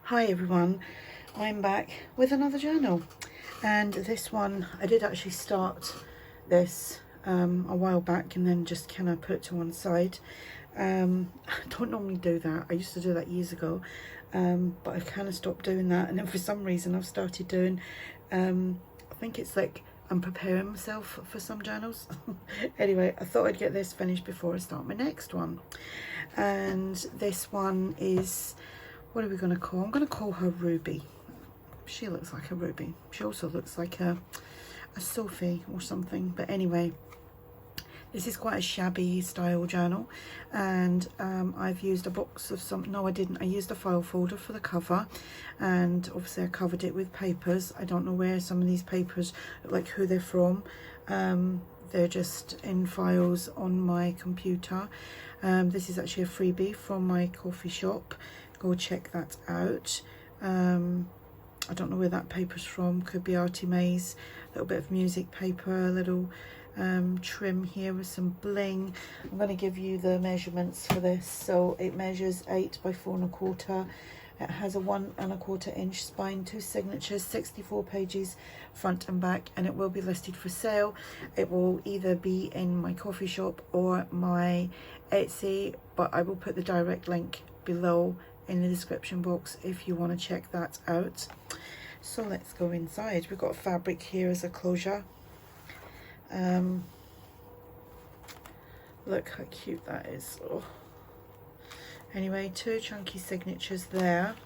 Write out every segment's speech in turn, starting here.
Hi everyone, I'm back with another journal, and this one I did actually start this a while back and then just kind of put it to one side. I don't normally do that. I used to do that years ago, but I kind of stopped doing that, and then for some reason I've started doing I think it's like I'm preparing myself for some journals. Anyway, I thought I'd get this finished before I start my next one, and this one is, what are we going to call? I'm going to call her Ruby. She looks like a ruby. She also looks like a Sophie or something. But anyway, this is quite a shabby style journal, and I've used a box of some. No, I didn't. I used a file folder for the cover, and obviously I covered it with papers. I don't know where some of these papers, like who they're from. They're just in files on my computer. This is actually a freebie from my coffee shop. Go check that out. I don't know where that paper's from. Could be ARTYmaze. A little bit of music paper, a little trim here with some bling. I'm going to give you the measurements for this. So it measures 8 by 4 1/4. It has a 1 1/4 inch spine, 2 signatures, 64 pages front and back, and it will be listed for sale. It will either be in my coffee shop or my Etsy, but I will put the direct link below in the description box if you want to check that out. So let's go inside. We've got fabric here as a closure. Look how cute that is. Oh. Anyway, 2 chunky signatures there,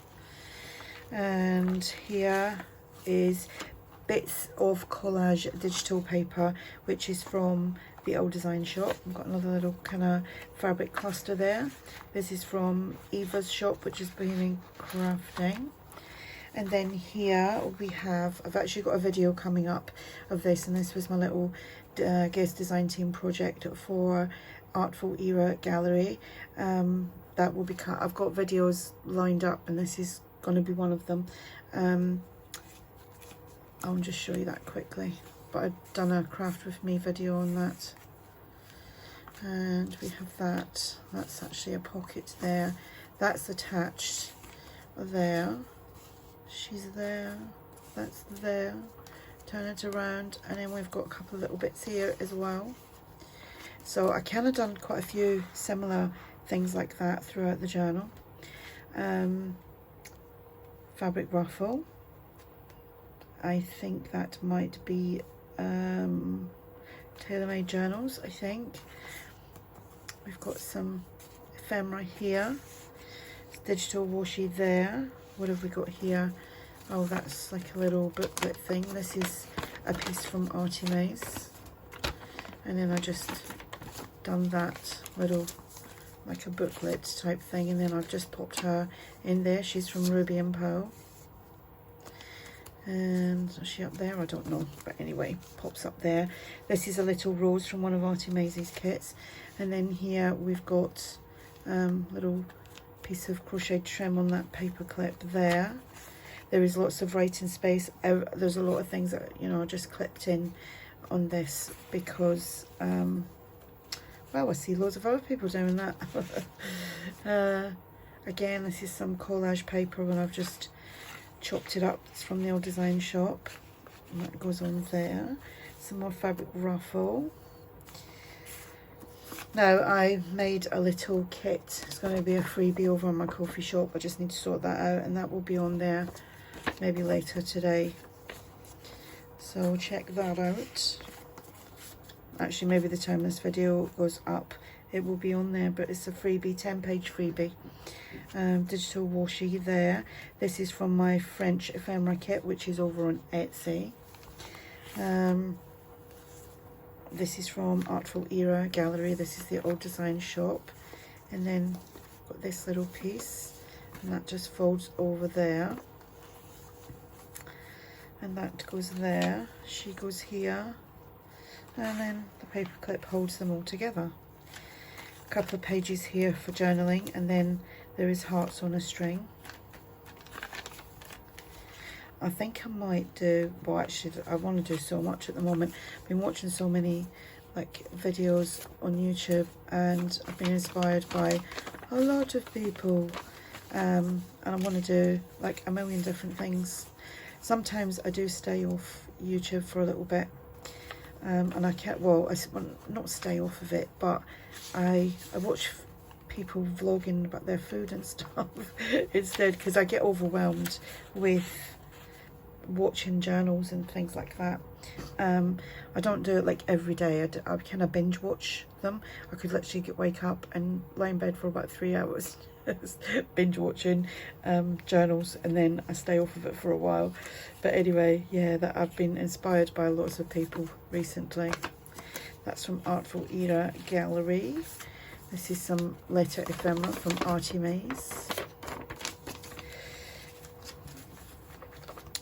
and here is bits of collage digital paper, which is from the Old Design Shop. I've got another little kind of fabric cluster there. This is from Eva's shop, which is Bohemian Crafting. And then here we have, I've actually got a video coming up of this, and this was my little guest design team project for Artful Era Gallery. That will be cut. I've got videos lined up, and this is going to be one of them. I'll just show you that quickly, but I've done a craft with me video on that. And we have that. That's actually a pocket there. That's attached there. She's there. That's there. Turn it around, and then we've got a couple of little bits here as well. So I kind of done quite a few similar things like that throughout the journal. Fabric ruffle. I think that might be TaylorMadeJournals, I think. We've got some ephemera here. It's digital washi there. What have we got here? Oh, that's like a little booklet thing. This is a piece from ARTYmaze. And then I just done that little, like a booklet type thing, and then I've just popped her in there. She's from Ruby&Pearlxo. And is she up there? I don't know, but anyway, pops up there. This is a little rose from one of ARTYmaze's kits, and then here we've got little piece of crochet trim on that paper clip there. There is lots of writing space. There's a lot of things that, you know, just clipped in on this because well, I see loads of other people doing that. Again, this is some collage paper, and I've just chopped it up. It's from the Old Design Shop, and that goes on there. Some more fabric ruffle. Now, I made a little kit. It's going to be a freebie over on my coffee shop. I just need to sort that out, and that will be on there maybe later today. So check that out. Actually, maybe the time this video goes up, it will be on there, but it's a freebie, 10-page freebie. Digital washi there. This is from my French ephemera kit, which is over on Etsy. This is from Artful Era Gallery. This is the Old Design Shop. And then got this little piece, and that just folds over there. And that goes there. She goes here. And then the paper clip holds them all together. A couple of pages here for journaling, and then there is hearts on a string. I think I might do, well actually I want to do so much at the moment. I've been watching so many like videos on YouTube, and I've been inspired by a lot of people and I want to do like a million different things. Sometimes I do stay off YouTube for a little bit, and I can't, well, not stay off of it, but I watch people vlogging about their food and stuff instead, because I get overwhelmed with watching journals and things like that. I don't do it like every day. I kind of binge watch them. I could literally wake up and lay in bed for about 3 hours binge watching journals, and then I stay off of it for a while. But anyway, yeah, that I've been inspired by lots of people recently. That's from Artful Era Gallery. This is some letter ephemera from ARTYmaze.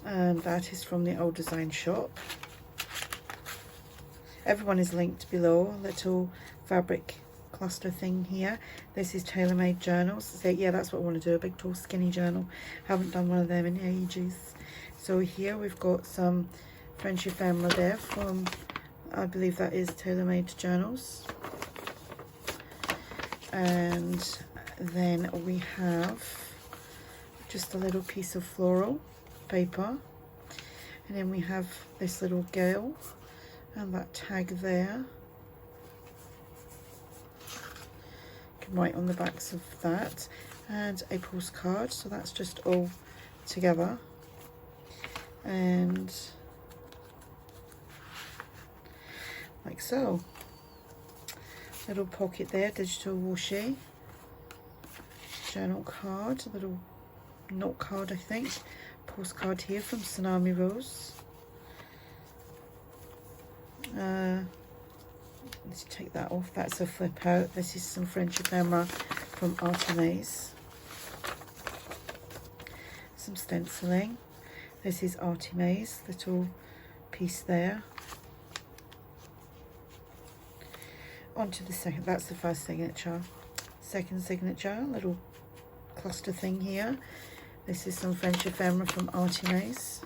And that is from the Old Design Shop. Everyone is linked below. Little fabric cluster thing here. This is TaylorMadeJournals. So yeah, that's what I want to do, a big tall skinny journal. Haven't done one of them in ages. So here we've got some French ephemera there from, I believe that is TaylorMadeJournals. And then we have just a little piece of floral paper, and then we have this little gale and that tag there. You can write on the backs of that, and a postcard, so that's just all together. And like so, little pocket there, digital washi, journal card, a little note card I think, postcard here from Tsunami Rose. Let's take that off, that's a flip out. This is some French ephemera from ARTYmaze. Some stenciling. This is ARTYmaze, little piece there. Onto the second, that's the first signature. Second signature, little cluster thing here. This is some French ephemera from ARTYmaze.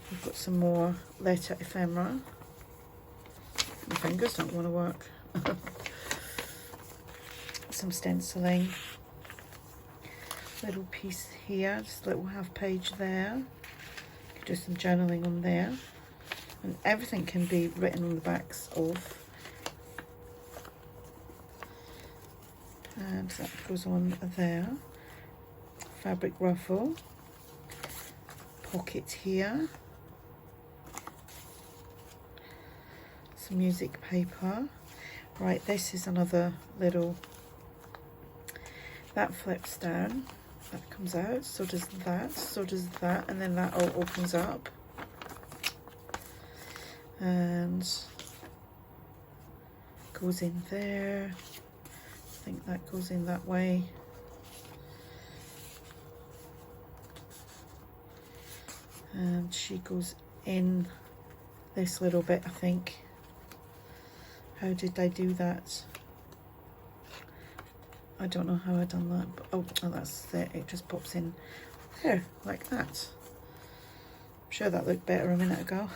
We've got some more letter ephemera. My fingers don't want to work. Some stenciling. Little piece here, just a little half page there. Do some journaling on there. And everything can be written on the backs of. And that goes on there. Fabric ruffle. Pocket here. Some music paper. Right, this is another little, that flips down, that comes out, so does that, and then that all opens up. And goes in there. I think that goes in that way. And she goes in this little bit, I think. How did I do that? I don't know how I done that, but oh, that's it. It just pops in there like that. I'm sure that looked better a minute ago.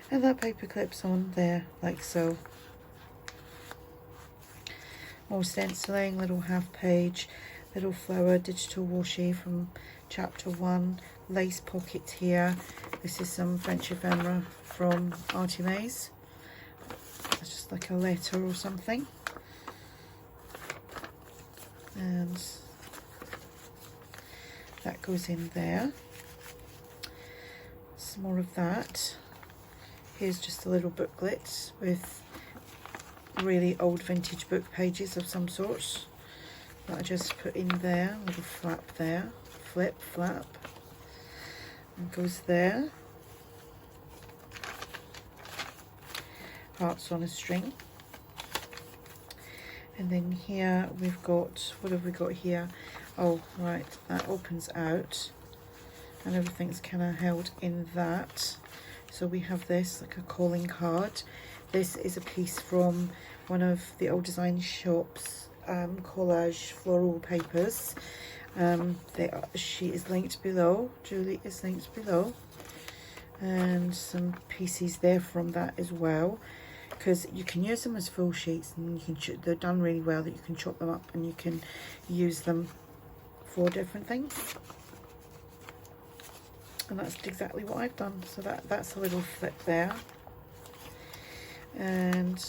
And that paper clips on there like so. More stenciling, little half page, little flower, digital washi from chapter 1, lace pocket here. This is some French ephemera from ARTYmaze. That's just like a letter or something. And that goes in there. Some more of that. Here's just a little booklet with really old vintage book pages of some sort that I just put in there. A little flap there, flip, flap, and goes there. Hearts on a string. And then here we've got, what have we got here? Oh, right, that opens out and everything's kind of held in that. So we have this, like a calling card. This is a piece from one of the Old Design Shop's collage floral papers. She is linked below, Julie is linked below. And some pieces there from that as well. because you can use them as full sheets, and you can they're done really well that you can chop them up and you can use them for different things. And that's exactly what I've done. So that's a little flip there, and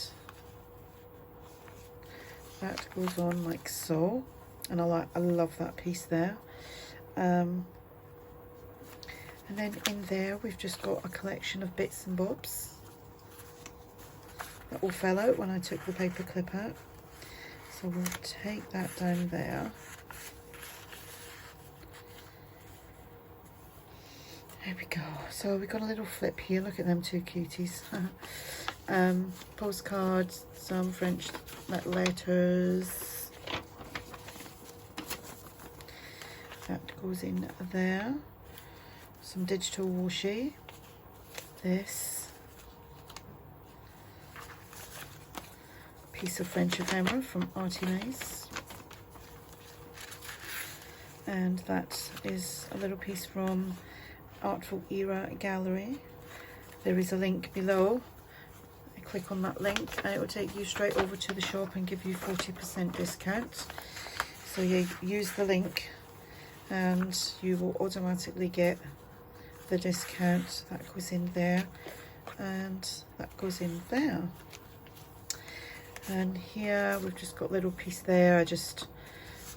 that goes on like so, and I love that piece there. And then in there we've just got a collection of bits and bobs that all fell out when I took the paper clip out. So we'll take that down there. There we go. So we've got a little flip here. Look at them two cuties. Postcards, some French letters. That goes in there. Some digital washi. This piece of French ephemera from ARTYmaze. And that is a little piece from Artful Era Gallery. There is a link below. I click on that link and it will take you straight over to the shop and give you 40% discount. So you use the link and you will automatically get the discount. That goes in there and that goes in there. And here we've just got a little piece there. I just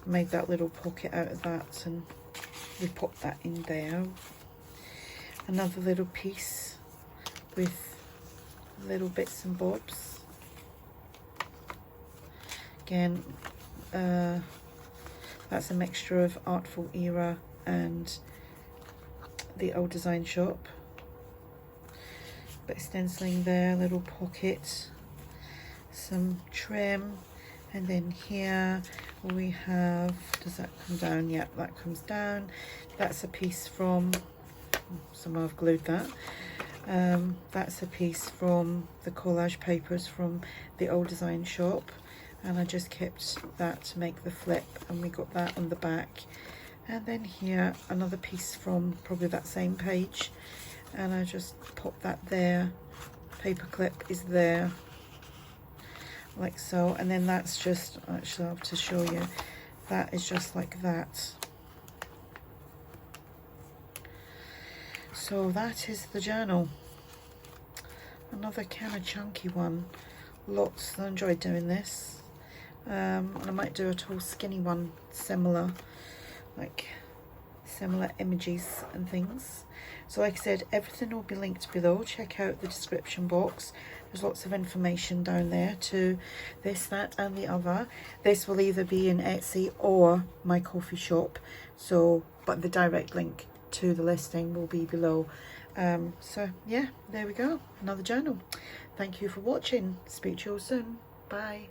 made that little pocket out of that and we popped that in there. Another little piece with little bits and bobs. Again, that's a mixture of Artful Era and the Old Design Shop. Bit of stenciling there, little pocket, some trim, and then here we have, does that come down? Yeah, that comes down. That's a piece from, somehow I've glued that. That's a piece from the collage papers from the Old Design Shop, and I just kept that to make the flip, and we got that on the back. And then here another piece from probably that same page, and I just popped that there. Paper clip is there like so, and then that's just, actually I'll have to show you, that is just like that. So that is the journal. Another kind of chunky one. Lots. I enjoyed doing this. And I might do a tall skinny one, similar, like similar images and things. So like I said, everything will be linked below. Check out the description box. There's lots of information down there to this, that and the other. This will either be in Etsy or my KoFi shop. So, but the direct link to the listing will be below. So yeah, there we go, another journal. Thank you for watching. Speak to you all soon. Bye.